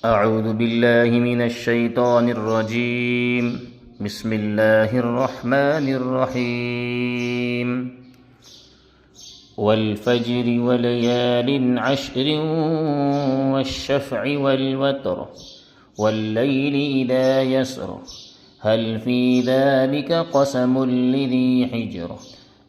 أعوذ بالله من الشيطان الرجيم. بسم الله الرحمن الرحيم. والفجر وليال عشر والشفع والوتر والليل إذا يسر هل في ذلك قسم لذي حجر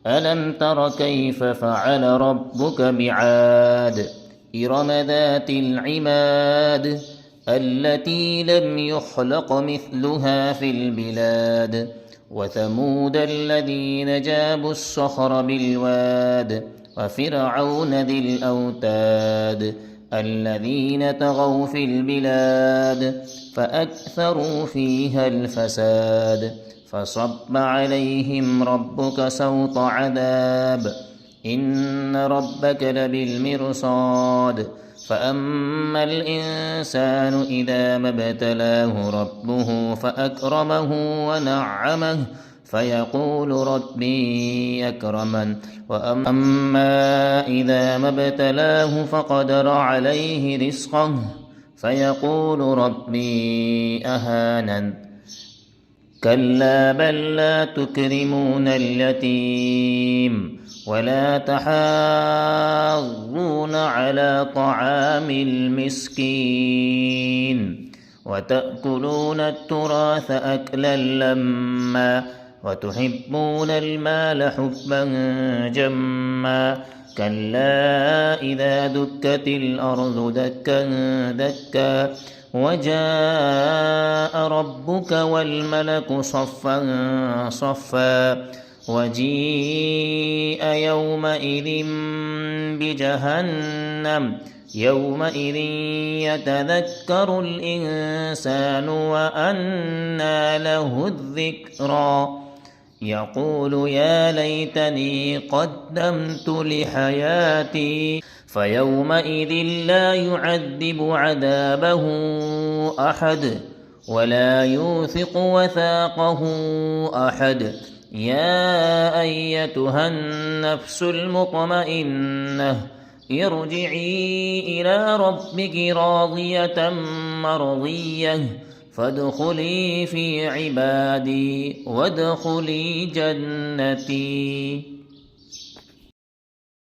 ألم تر كيف فعل ربك بعاد إرم ذات العماد التي لم يخلق مثلها في البلاد وثمود الذين جابوا الصخر بالواد وفرعون ذي الأوتاد الذين طغوا في البلاد فأكثروا فيها الفساد فصب عليهم ربك سوط عذاب إن ربك لبالمرصاد فأما الإنسان إذا ما ابتلاه ربه فأكرمه ونعمه فيقول ربي أكرمن وأما إذا ما ابتلاه فقدر عليه رزقه فيقول ربي أهانن كلا بل لا تكرمون اليتيم ولا تحاضون على طعام المسكين وتأكلون التراث أكلا لما وتحبون المال حبا جما كلا إذا دكت الأرض دكا دكا وجاء ربك والملك صفا صفا وجيء يومئذ بجهنم يومئذ يتذكر الإنسان وأنى له الذكرى يقول يا ليتني قدمت لحياتي فيومئذ لا يعذب عذابه أحد ولا يوثق وثاقه أحد يا أيتها النفس المطمئنة ارجعي إلى ربك راضية مرضية فادخلي في عبادي وادخلي جنتي.